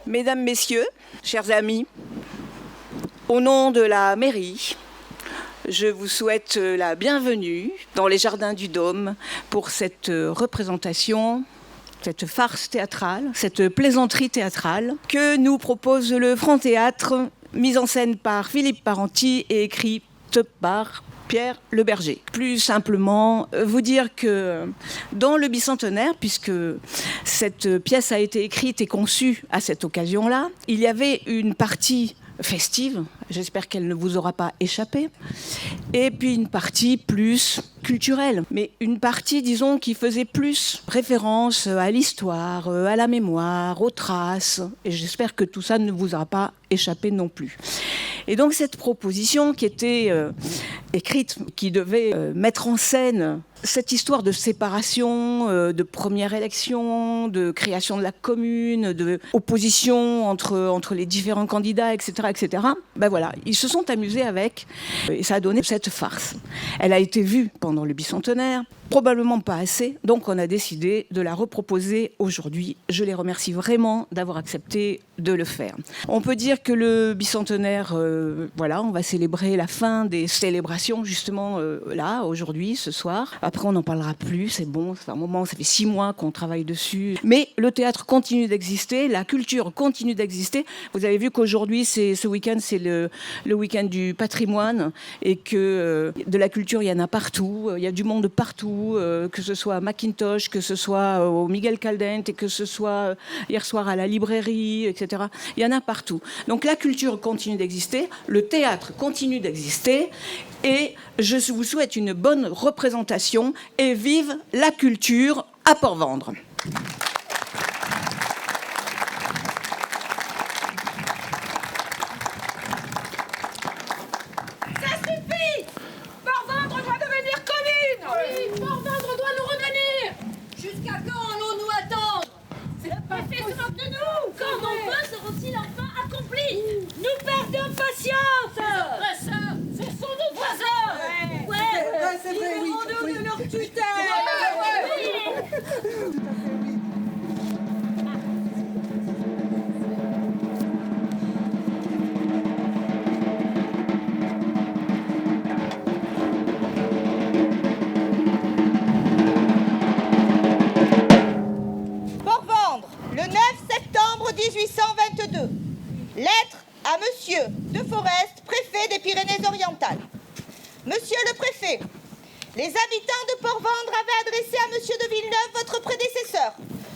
Mesdames, Messieurs, chers amis, au nom de la mairie, je vous souhaite la bienvenue dans les Jardins du Dôme pour cette représentation, cette farce théâtrale, cette plaisanterie théâtrale que nous propose le Franc Théâtre, mise en scène par Philippe Parenti et écrite par Pierre Leberger. Plus simplement, vous dire que dans le bicentenaire, puisque cette pièce a été écrite et conçue à cette occasion-là, il y avait une partie festive, j'espère qu'elle ne vous aura pas échappé, et puis une partie plus culturelle, mais une partie, disons, qui faisait plus référence à l'histoire, à la mémoire, aux traces, et j'espère que tout ça ne vous aura pas échappé non plus. Et donc cette proposition qui était écrite, qui devait mettre en scène cette histoire de séparation, de première élection, de création de la commune, de opposition entre les différents candidats, etc., etc. Ben voilà, ils se sont amusés avec, et ça a donné cette farce. Elle a été vue pendant le bicentenaire, probablement pas assez, donc on a décidé de la reproposer aujourd'hui. Je les remercie vraiment d'avoir accepté de le faire. On peut dire que le bicentenaire, voilà, on va célébrer la fin des célébrations justement là, aujourd'hui, ce soir. Après, on n'en parlera plus, c'est bon, c'est un moment, ça fait 6 mois qu'on travaille dessus. Mais le théâtre continue d'exister, la culture continue d'exister. Vous avez vu qu'aujourd'hui, ce week-end, c'est le week-end du patrimoine et que de la culture, il y en a partout, il y a du monde partout, que ce soit à Macintosh, que ce soit au Miguel Caldente, et que ce soit hier soir à la librairie, etc. Il y en a partout. Donc la culture continue d'exister, le théâtre continue d'exister, et je vous souhaite une bonne représentation et vive la culture à Port-Vendre. Ça suffit! Port-Vendre doit devenir commune! Oui, Port-Vendre doit nous revenir! Jusqu'à quand allons-nous attendre? C'est pas fait se moque de nous! Quand nos vœux seront-ils enfin accomplis? Nous perdons patience! Ce sont nos voisins! Ouais! C'est vrai, oui! Libérons-nous de leur tutelle! Port-Vendre, le 9 septembre 1822. Lettre à Monsieur de Forest, préfet des Pyrénées-Orientales. Monsieur le préfet, les habitants de Port-Vendre avaient adressé à Monsieur de Villeneuve, votre prédécesseur,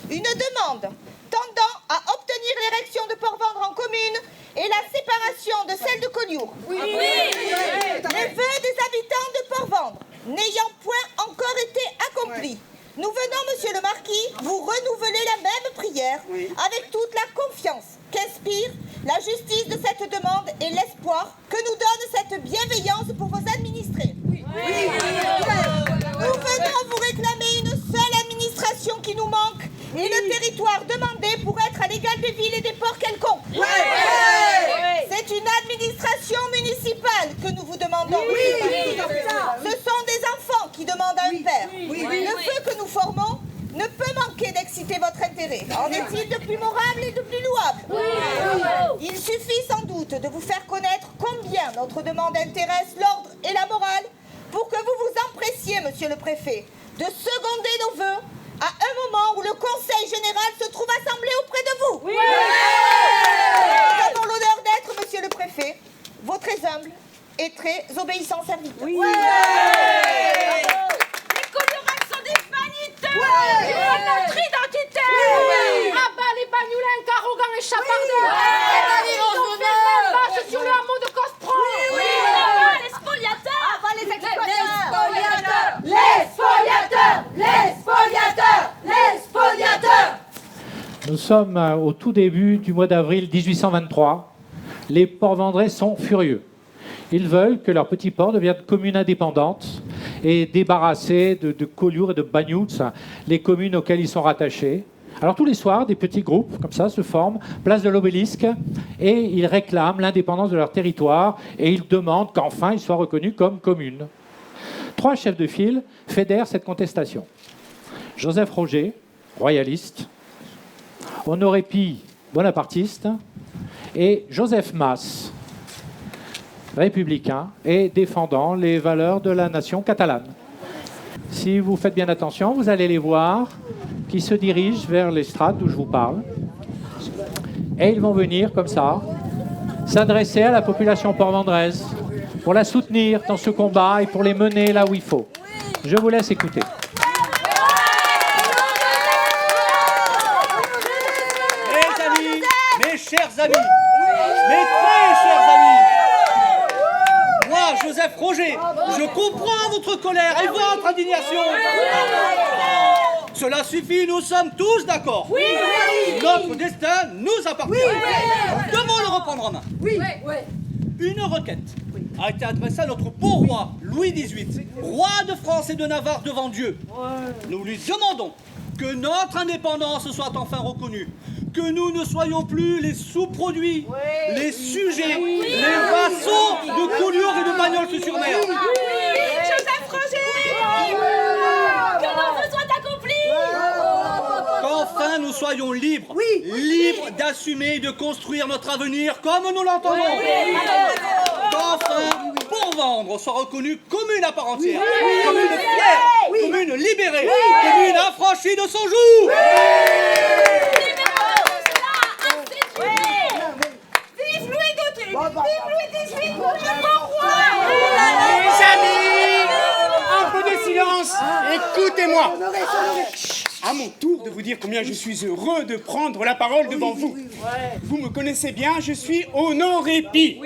une demande tendant à obtenir l'érection de Port-Vendre en commune et la séparation de celle de Collioure. Les vœux des habitants de Port-Vendre n'ayant point encore été accomplis, nous venons, monsieur le marquis, vous renouveler la même prière avec toute la confiance qu'inspire la justice de cette demande et l'espoir que nous donne cette bienveillance pour vos administrés. Nous venons vous réclamer une seule administration qui nous manque et le territoire demandé pour être à l'égal des villes et des ports quelconques. C'est une administration municipale que nous vous demandons. Ce sont des enfants qui demandent un père. Le feu que nous formons ne peut manquer d'exciter votre intérêt. En est-il de plus morable et de plus louable? Il suffit sans doute de vous faire connaître combien notre demande intéresse l'ordre et la morale pour que vous vous empressiez, monsieur le préfet, de seconder nos vœux à un moment où le Conseil général se trouve assemblé auprès de vous. Nous avons l'honneur d'être, monsieur le préfet, vos très humbles et très obéissants serviteurs. Les Colliouracs sont des vanités! Ils veulent notre identité! À bas les Bagnoulins, Carrogan et Chapardin! Ils ont fait main basse sur le hameau de Cospron! À bas les spoliateurs! À bas les exploiteurs! Les spoliateurs! Les spoliateurs! Les spoliateurs! Nous sommes au tout début du mois d'avril 1823. Les Port-Vendrais sont furieux. Ils veulent que leur petit port devienne commune indépendante et débarrassée de Collioure et de Bagnouls, les communes auxquelles ils sont rattachés. Alors tous les soirs, des petits groupes comme ça se forment, place de l'Obélisque, et ils réclament l'indépendance de leur territoire et ils demandent qu'enfin ils soient reconnus comme communes. 3 chefs de file fédèrent cette contestation. Joseph Roger, royaliste, Honoré Pille, bonapartiste, et Joseph Mas, républicain et défendant les valeurs de la nation catalane. Si vous faites bien attention, vous allez les voir qui se dirigent vers l'estrade d'où je vous parle. Et ils vont venir comme ça, s'adresser à la population port-vendraise pour la soutenir dans ce combat et pour les mener là où il faut. Je vous laisse écouter. Mes amis, mes chers amis, mes très chers amis, moi, Joseph Roger, je comprends votre colère et votre indignation. Cela suffit, nous sommes tous d'accord. Notre destin nous appartient. Nous devons le reprendre en main. Une requête a été adressée à notre beau roi, Louis XVIII, roi de France et de Navarre devant Dieu. Nous lui demandons que notre indépendance soit enfin reconnue, que nous ne soyons plus les sous-produits, les sujets, les vassaux de Collioure et de Bagnols-sur-Mer. Joseph Roger, que nos vœux soient accomplis. Qu'enfin nous soyons libres, libres d'assumer et de construire notre avenir comme nous l'entendons. Qu'enfin, Port-Vendre soit reconnue commune à part entière, commune fière, commune libérée, commune affranchie de son joug. Vive Louis XVIII, mon roi. Les amis, un peu de silence, écoutez-moi. À mon tour de vous dire combien je suis heureux de prendre la parole devant vous. Vous me connaissez bien, je suis Honoré Pi.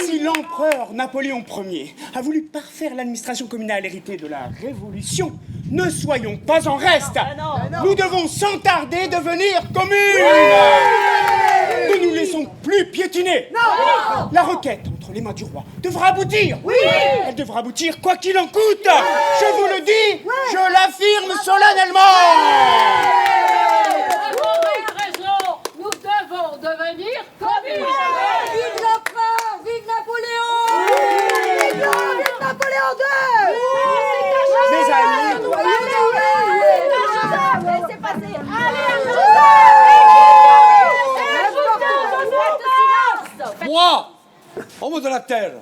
Si l'empereur Napoléon Ier a voulu parfaire l'administration communale héritée de la Révolution, ne soyons pas en reste. Nous devons sans tarder devenir commune. Ne nous laissons plus piétiner. La requête entre les mains du roi devra aboutir. Elle devra aboutir quoi qu'il en coûte. Je vous le dis, je l'affirme solennellement. Vous avez raison, nous devons devenir communes. Vive l'empereur, vive Napoléon. Vive Napoléon II. Mes amis, Laissez passer. Moi, homme de la terre.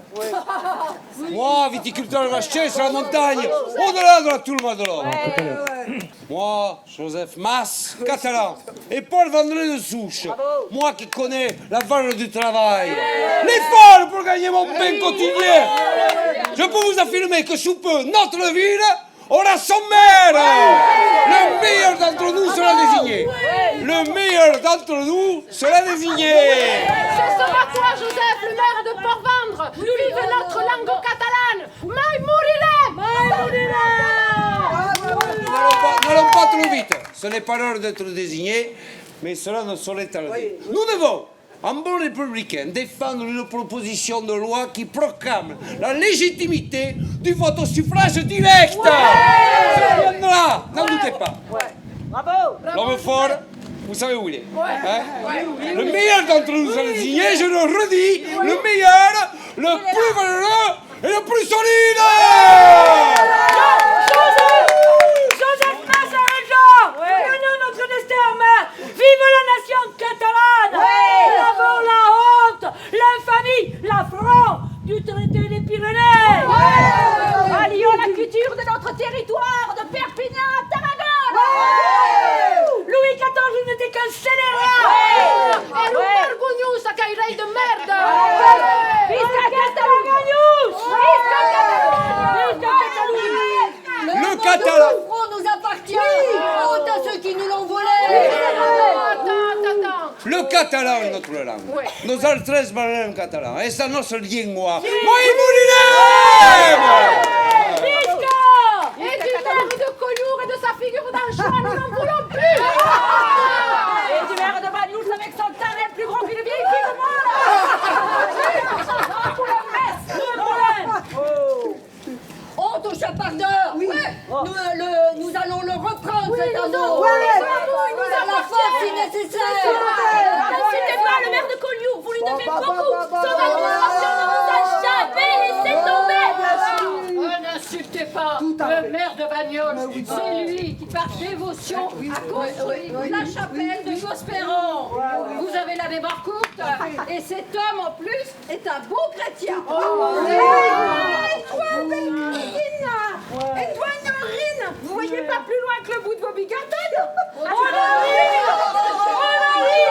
Moi, viticulteur vacher sur la montagne, au-delà de la tour Madelon. Moi, Joseph Mas, catalan, et Paul Vendré de Souche. Moi qui connais la valeur du travail. L'effort pour gagner mon pain quotidien. Je peux vous affirmer que sous peu, notre ville aura son maire. Le meilleur d'entre nous sera désigné. Le meilleur d'entre nous sera désigné. Ce sera toi, Joseph, le maire de Port-Vendre. Vive notre langue catalane. Mai Mourilem. N'allons pas trop vite. Ce n'est pas l'heure d'être désigné, mais cela ne saurait tarder. Nous devons, en bon républicain, défendre une proposition de loi qui proclame la légitimité du vote au suffrage direct. Ça viendra, n'en doutez pas. L'homme fort, vous savez où il est. Hein? Le meilleur d'entre nous sera désigné, je le redis, le meilleur, le plus valeureux et le plus solide. Joseph Mas a raison. Prenons notre destin en main. Vive la nation catalane. Nous avons la honte, l'infamie, l'affront du traité des Pyrénées. Allions la culture de notre territoire, de Perpignan à Tarragone. Louis XIV n'était qu'un scélérat. Et le Margonius, sa caillerie de merde. Visca Catalunya. Le catalan. Le front nous appartient. Honte à ceux qui nous l'ont volé. Attends. Le catalan est notre langue. Nos altres parlent catalan. Et ça, notre lingua. Mai Visca. Et du maire de Collioure et de sa figure d'anchois, nous n'en voulons plus. Et du maire de Bagnols avec son taré plus grand qu'une vieille fille de moi. Honte au chapardeur. Nous allons le reprendre cet anneau. À la force si nécessaire. N'insultez pas le maire de Collioure, vous lui devez beaucoup. Son administration ne vous a jamais laissé tomber. N'insultez pas le maire de Bagnols. C'est lui qui, par dévotion, a construit la chapelle de Gosperon. la mémoire courte. Et cet homme, en plus, est un bon chrétien. Et toi, Belgrine, et toi, Norine, vous voyez pas plus loin que le bout de vos bigatelles? Honorine,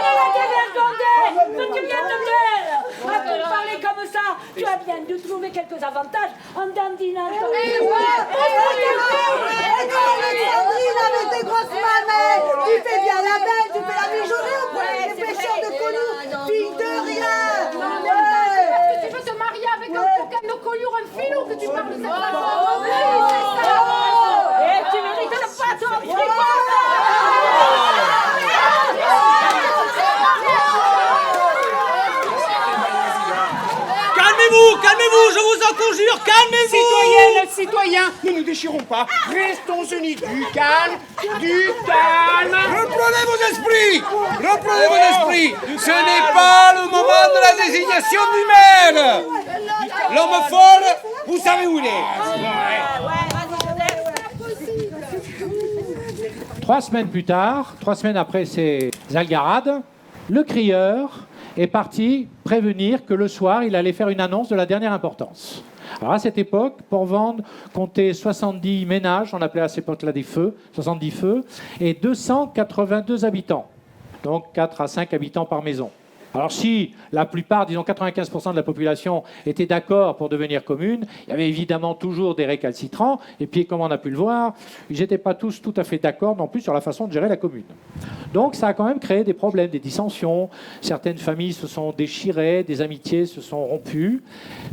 elle a dévergondé. Mais tu viens de taire. À te parler comme ça, tu as bien dû trouver quelques avantages en dandinant ton... Alexandrine, avec tes grosses mamelles, tu fais bien la belle, tu fais la mijaurée auprès des pêcheurs de Collioure, fille de rien. Est-ce que tu veux te marier avec un coquin de Collioure, un filou que tu parles de cette façon? Oui, c'est ça. Et tu mérites le patron. Calmez-vous, je vous en conjure, calmez-vous. Citoyennes, citoyens, ne nous déchirons pas. Restons unis. Du calme, du calme. Reprenez vos esprits. Reprenez vos esprits. Ce n'est pas le moment de la désignation du maire. L'homme fort, vous savez où il est. 3 semaines plus tard, 3 semaines après ces algarades, le crieur est parti prévenir que le soir, il allait faire une annonce de la dernière importance. Alors à cette époque, Port-Vendre comptait 70 ménages, on appelait à cette époque-là des feux, 70 feux, et 282 habitants, donc 4 à 5 habitants par maison. Alors si la plupart, disons 95% de la population était d'accord pour devenir commune, il y avait évidemment toujours des récalcitrants, et puis comme on a pu le voir, ils n'étaient pas tous tout à fait d'accord non plus sur la façon de gérer la commune. Donc ça a quand même créé des problèmes, des dissensions, certaines familles se sont déchirées, des amitiés se sont rompues,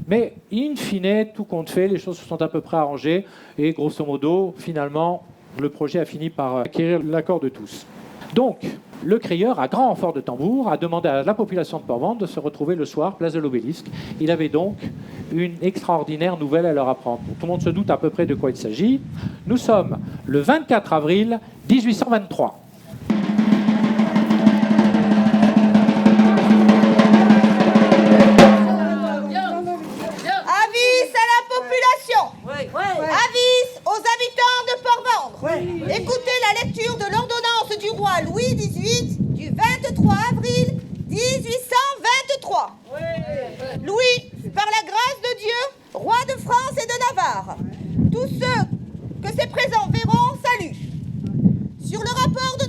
mais in fine, tout compte fait, les choses se sont à peu près arrangées, et grosso modo, finalement, le projet a fini par acquérir l'accord de tous. Donc, le crieur, à grand renfort de tambour, a demandé à la population de Port-Vendre de se retrouver le soir, place de l'Obélisque. Il avait donc une extraordinaire nouvelle à leur apprendre. Tout le monde se doute à peu près de quoi il s'agit. Nous sommes le 24 avril 1823. Avis à la population. Avis aux habitants de Port-Vendre. Écoutez la lecture de l'ordonnance du roi Louis XVIII du 23 avril 1823. Louis, par la grâce de Dieu, roi de France et de Navarre, tous ceux que ces présents verront saluent. Sur le rapport de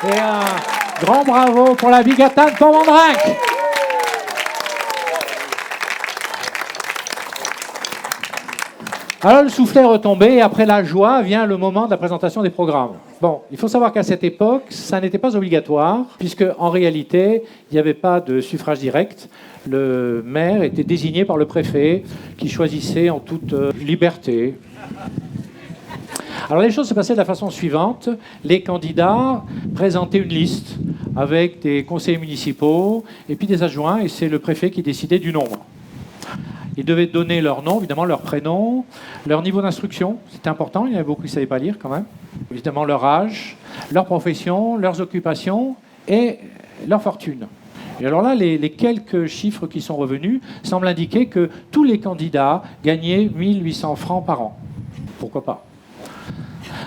Et un grand bravo pour la Bigatan de Port-Vendrin. Alors le soufflet est retombé et après la joie vient le moment de la présentation des programmes. Bon, il faut savoir qu'à cette époque, ça n'était pas obligatoire, puisque en réalité, il n'y avait pas de suffrage direct. Le maire était désigné par le préfet, qui choisissait en toute liberté. Alors les choses se passaient de la façon suivante. Les candidats présentaient une liste avec des conseillers municipaux et puis des adjoints, et c'est le préfet qui décidait du nombre. Ils devaient donner leur nom, évidemment leur prénom, leur niveau d'instruction, c'était important, il y en avait beaucoup qui ne savaient pas lire quand même, évidemment leur âge, leur profession, leurs occupations et leur fortune. Et alors là, les quelques chiffres qui sont revenus semblent indiquer que tous les candidats gagnaient 1800 francs par an. Pourquoi pas ?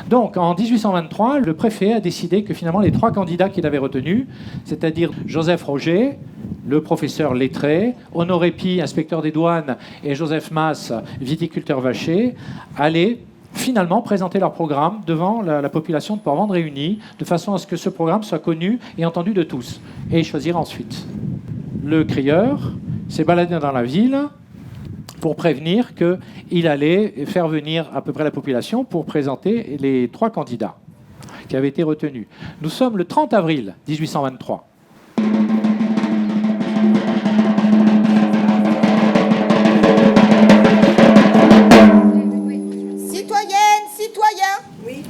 Donc, en 1823, le préfet a décidé que finalement les 3 candidats qu'il avait retenus, c'est-à-dire Joseph Roger, le professeur lettré, Honoré Py, inspecteur des douanes, et Joseph Masse, viticulteur vacher, allaient finalement présenter leur programme devant la population de Port-Vendres réunie, de façon à ce que ce programme soit connu et entendu de tous, et choisir ensuite. Le crieur s'est baladé dans la ville pour prévenir qu'il allait faire venir à peu près la population pour présenter les 3 candidats qui avaient été retenus. Nous sommes le 30 avril 1823. Citoyennes, citoyens,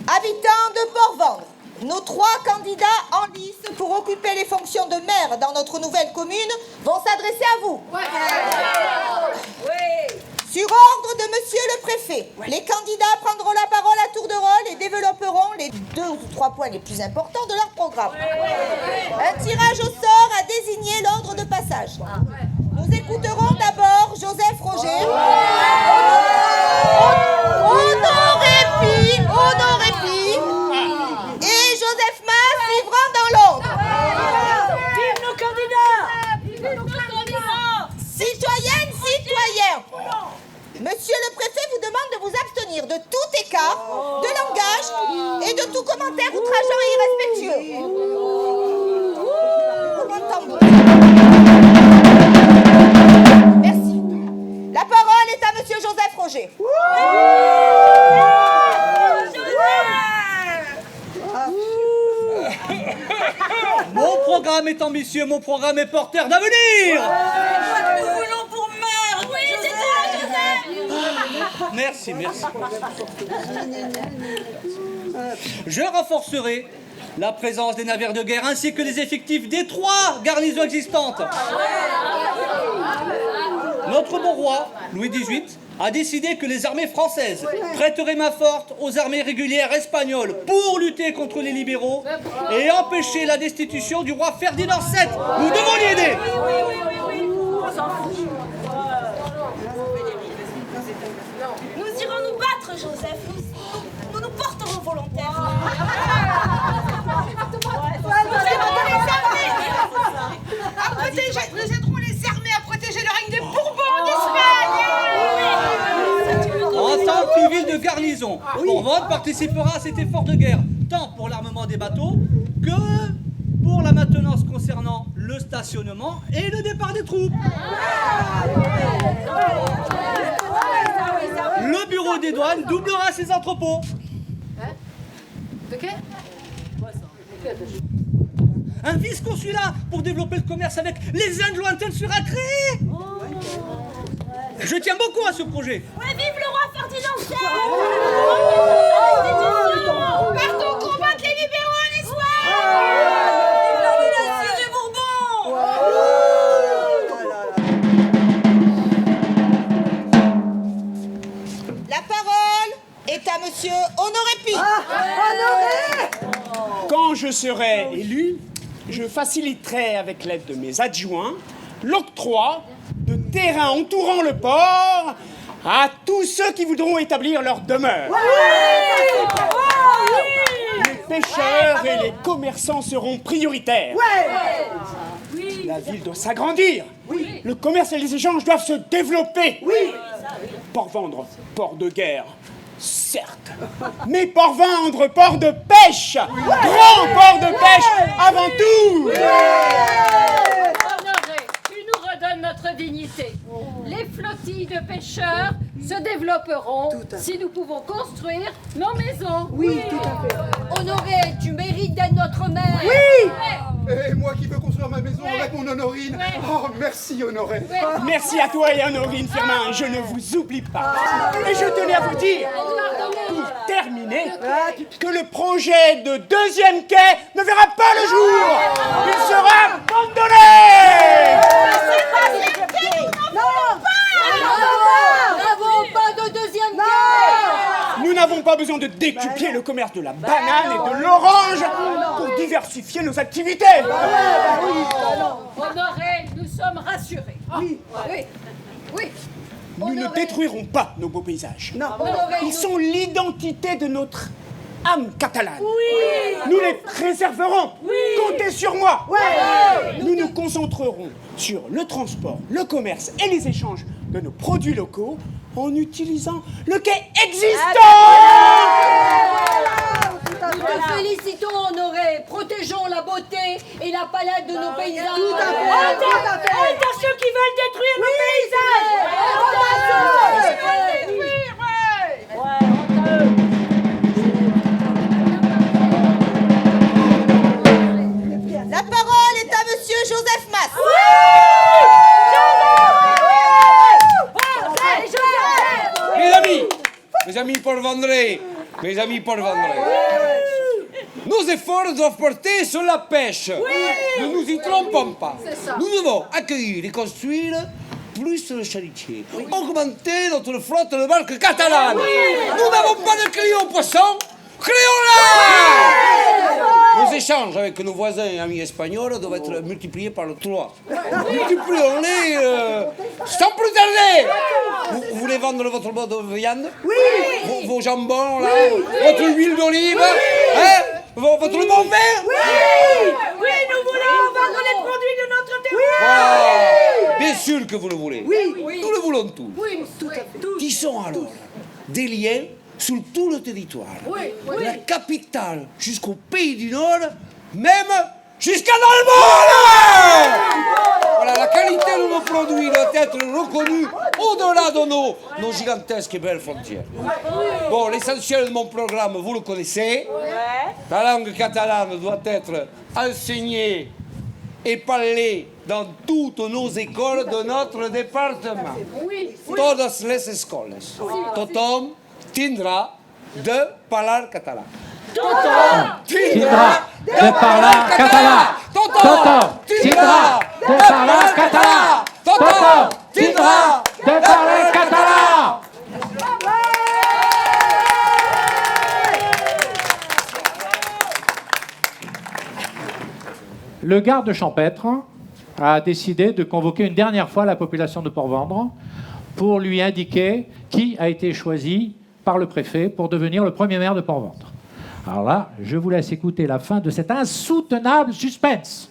habitants de Port-Vendres, nos 3 candidats en lice pour occuper les fonctions de maire dans notre nouvelle commune vont s'adresser à vous. Sur ordre de monsieur le préfet, les candidats prendront la parole à tour de rôle et développeront les 2 ou 3 points les plus importants de leur programme. Un tirage au sort a désigné l'ordre de passage. Nous écouterons d'abord Joseph Roger. Honoré Py et Joseph Masse suivront dans l'ordre. Vive nos candidats! Citoyennes, citoyens, monsieur le préfet vous demande de vous abstenir de tout écart, de langage et de tout commentaire outrageant et irrespectueux. Merci. La parole est à monsieur Joseph Roger. Mon programme est ambitieux, mon programme est porteur d'avenir. Nous voulons pour maire. Oui, c'est ça, Joseph. Merci. Je renforcerai la présence des navires de guerre ainsi que les effectifs des 3 garnisons existantes. Notre bon roi, Louis XVIII, a décidé que les armées françaises prêteraient main forte aux armées régulières espagnoles pour lutter contre les libéraux et empêcher la destitution du roi Ferdinand VII. Nous devons l'y aider. Nous irons nous battre, Joseph. Nous nous porterons volontaires. Nous aiderons les armées à protéger le règne des Bourbons d'Espagne. En tant que ville de garnison, Port-Vendres participera à cet effort de guerre, tant pour l'armement des bateaux que pour la maintenance concernant le stationnement et le départ des troupes. Le bureau des douanes doublera ses entrepôts. Un vice-consulat pour développer le commerce avec les Indes lointaines sera créé. Je tiens beaucoup à ce projet. Ouais, vive le roi Ferdinand VII. Partons combattre les libéraux en Espagne. Vive la dynastie des Bourbons. La parole est à monsieur Honoré Py. Quand je serai élu, je faciliterai avec l'aide de mes adjoints l'octroi de terrains entourant le port à tous ceux qui voudront établir leur demeure. Les pêcheurs et les commerçants seront prioritaires. La ville doit s'agrandir. Le commerce et les échanges doivent se développer. Port-Vendres, port de guerre, certes. Mais Port-Vendres, port de paix. pêche. Grand port de pêche avant tout. Honoré, tu nous redonnes notre dignité. Les flottilles de pêcheurs se développeront si nous pouvons construire nos maisons. Oui, tout à fait. Honoré, tu mérites d'être notre mère. Oui. Et moi qui veux construire ma maison avec mon Honorine. Oh, merci Honoré. Merci à toi et Honorine Firmin, je ne vous oublie pas. Et je tenais à vous dire, pour terminer, que le projet de deuxième quai ne verra pas le jour. Il sera abandonné. Bravo, pas de deuxième quai. Nous n'avons pas besoin de décupler le commerce de la banane et de l'orange pour diversifier nos activités. Honoré, nous sommes rassurés. Oui. Nous ne détruirons pas nos beaux paysages. Honoré, Ils sont l'identité de notre âme catalane. Nous les préserverons. Comptez sur moi. Nous nous concentrerons sur le transport, le commerce et les échanges de nos produits locaux en utilisant le quai existant. nous te félicitons, Honoré. Protégeons la beauté et la palette de nos paysages. Tout à fait. Honte à ceux qui veulent détruire nos paysages. La parole est à Monsieur Joseph Masse. Mes amis pour Vendré, nos efforts doivent porter sur la pêche. Ne nous y trompons pas. Nous devons accueillir et construire plus de charitiers, augmenter notre flotte de barques catalanes. Nous n'avons pas de clients poissons, créons-la. Nos échanges avec nos voisins et amis espagnols doivent être multipliés par 3. Multiplions-les sans plus tarder. Vous voulez vendre votre mode de viande? Vos jambons, là, votre huile d'olive, votre bon vin? Oui, nous voulons vendre les produits de notre terroir. Bien sûr que vous le voulez. Nous le voulons tous. Tissons alors des liens sur tout le territoire. De la capitale jusqu'au pays du Nord, même jusqu'à dans le monde. Voilà, la qualité de nos produits doit être reconnue au-delà de nos gigantesques et belles frontières. Bon, l'essentiel de mon programme, vous le connaissez. La langue catalane doit être enseignée et parlée dans toutes nos écoles de notre département. Todas les escoles. Tothom tindrà de parlar català. Tindrà de parlar català. Tothom tindrà de parlar català. Tothom tindrà de parlar català. Le garde champêtre a décidé de convoquer une dernière fois la population de Port-Vendre pour lui indiquer qui a été choisi par le préfet pour devenir le premier maire de Port-Vendre. Alors là, je vous laisse écouter la fin de cet insoutenable suspense.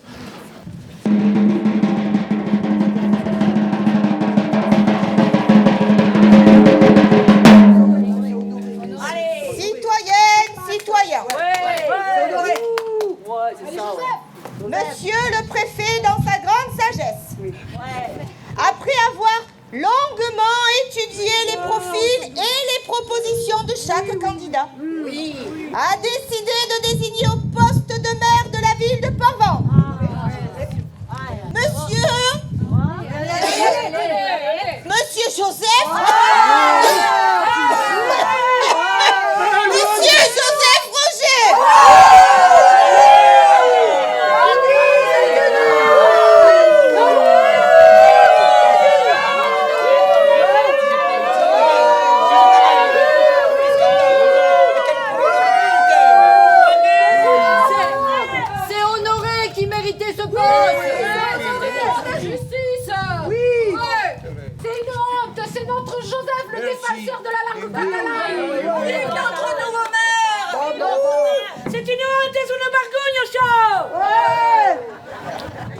Citoyennes, citoyens. Monsieur le préfet, dans sa grande sagesse, après avoir longuement étudié les profils et les propositions de chaque candidat, a décidé de désigner au poste de maire de la ville de Port-Vendre Monsieur Joseph Monsieur Joseph Roger.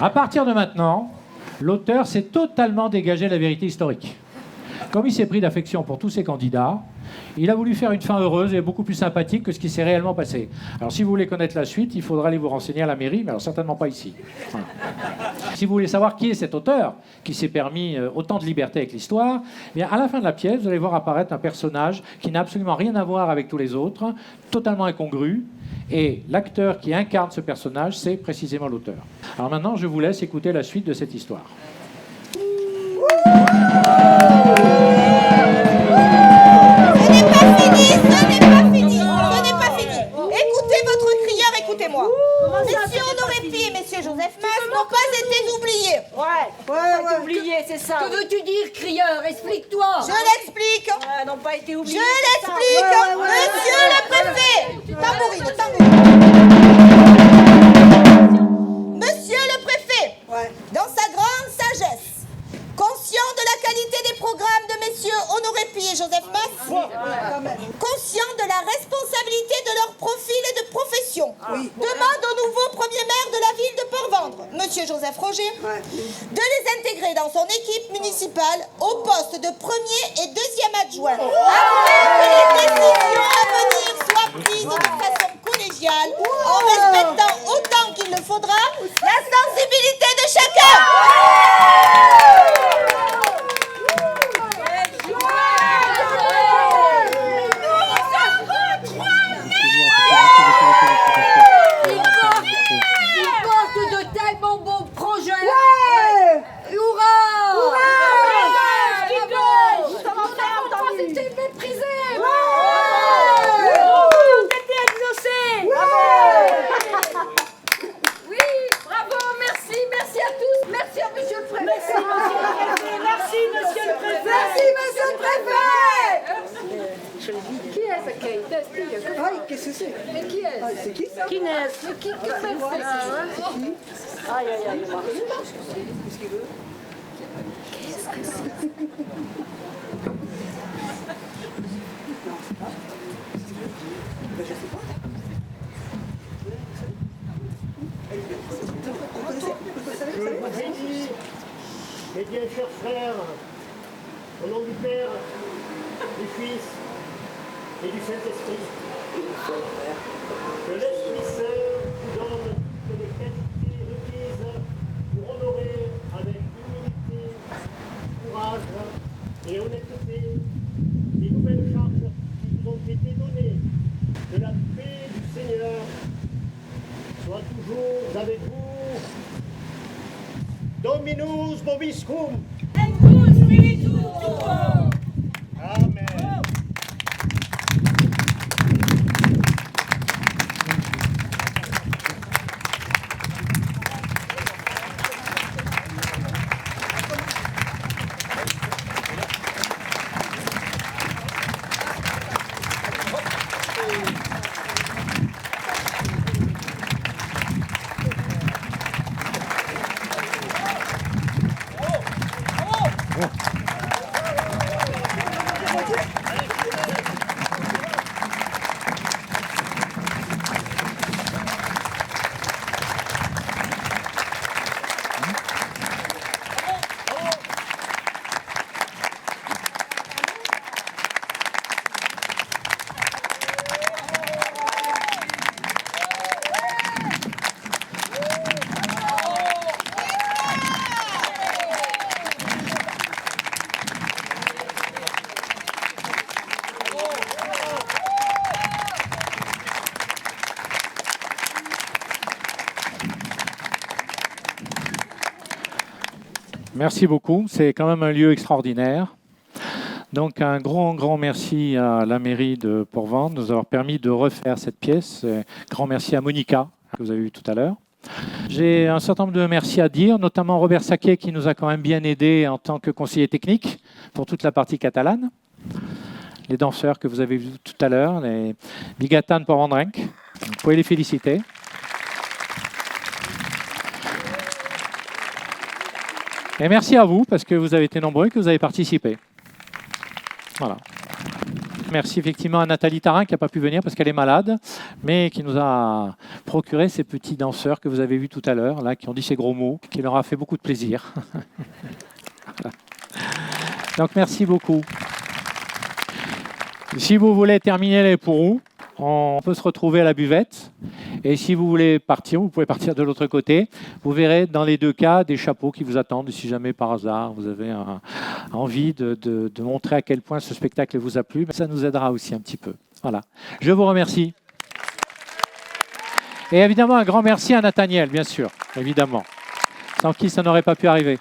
À partir de maintenant, l'auteur s'est totalement dégagé de la vérité historique. Comme il s'est pris d'affection pour tous ses candidats, Il a voulu faire une fin heureuse et beaucoup plus sympathique que ce qui s'est réellement passé. Alors si vous voulez connaître la suite, il faudra aller vous renseigner à la mairie, mais alors certainement pas ici. Voilà. Si vous voulez savoir qui est cet auteur qui s'est permis autant de liberté avec l'histoire, eh bien à la fin de la pièce, vous allez voir apparaître un personnage qui n'a absolument rien à voir avec tous les autres, totalement incongru, et l'acteur qui incarne ce personnage, c'est précisément l'auteur. Alors maintenant, je vous laisse écouter la suite de cette histoire. Écoutez-moi. Messieurs Honoré Pi et messieurs Joseph Masse n'ont pas été oubliés. Ouais, oublié, c'est ça. Que veux-tu dire, crieur? Explique-toi. Je l'explique. Ouais, n'ont pas été oubliés. Je l'explique. Monsieur le préfet. Tambourine, tambourine. Monsieur le préfet, dans sa grande sagesse, conscient de la qualité des programmes de messieurs Honoré Pi et Joseph Masse, conscient de la responsabilité de leur profil et de profession, demande au nouveau premier maire de la ville de Port-Vendre, monsieur Joseph Roger, de les intégrer dans son équipe municipale au poste de premier et deuxième adjoint, afin que les décisions à venir soient prises de façon collégiale, en respectant autant qu'il le faudra la sensibilité de chacun. Il porte de tellement bons projets. Hurrah! C'était méprisé. C'était exaucé. Oui, bravo, merci, merci à tous. Merci à monsieur le préfet. Merci, monsieur le préfet. Merci, monsieur le préfet! Qui est ce Kate? Qu'est-ce que c'est? Mais qui est? C'est qui ça? Qui n'est-ce? Qui fait ça? Aïe, aïe, aïe. Mes bien chers frères, au nom du Père, du Fils et du Saint-Esprit, que l'Esprit Saint vous donne toutes les qualités requises pour honorer avec humilité, courage et honnêteté les nouvelles charges qui vous ont été données. Que la paix du Seigneur soit toujours avec vous. Dominus vobiscum. Amen. Merci beaucoup, c'est quand même un lieu extraordinaire. Donc un grand merci à la mairie de Port-Vendre de nous avoir permis de refaire cette pièce. Grand merci à Monica, que vous avez vu tout à l'heure. J'ai un certain nombre de merci à dire, notamment Robert Saquet qui nous a quand même bien aidé en tant que conseiller technique pour toute la partie catalane. Les danseurs que vous avez vus tout à l'heure, les Bigatan Port-Vendrenc, vous pouvez les féliciter. Et merci à vous, parce que vous avez été nombreux et que vous avez participé. Voilà. Merci effectivement à Nathalie Tarin qui n'a pas pu venir parce qu'elle est malade, mais qui nous a procuré ces petits danseurs que vous avez vus tout à l'heure, là, qui ont dit ces gros mots, qui leur a fait beaucoup de plaisir. Donc merci beaucoup. Si vous voulez terminer les pourrous, on peut se retrouver à la buvette. Et si vous voulez partir, vous pouvez partir de l'autre côté. Vous verrez dans les deux cas des chapeaux qui vous attendent si jamais par hasard vous avez envie de montrer à quel point ce spectacle vous a plu. Ça nous aidera aussi un petit peu. Voilà. Je vous remercie. Et évidemment, un grand merci à Nathaniel, bien sûr. Évidemment. Sans qui ça n'aurait pas pu arriver.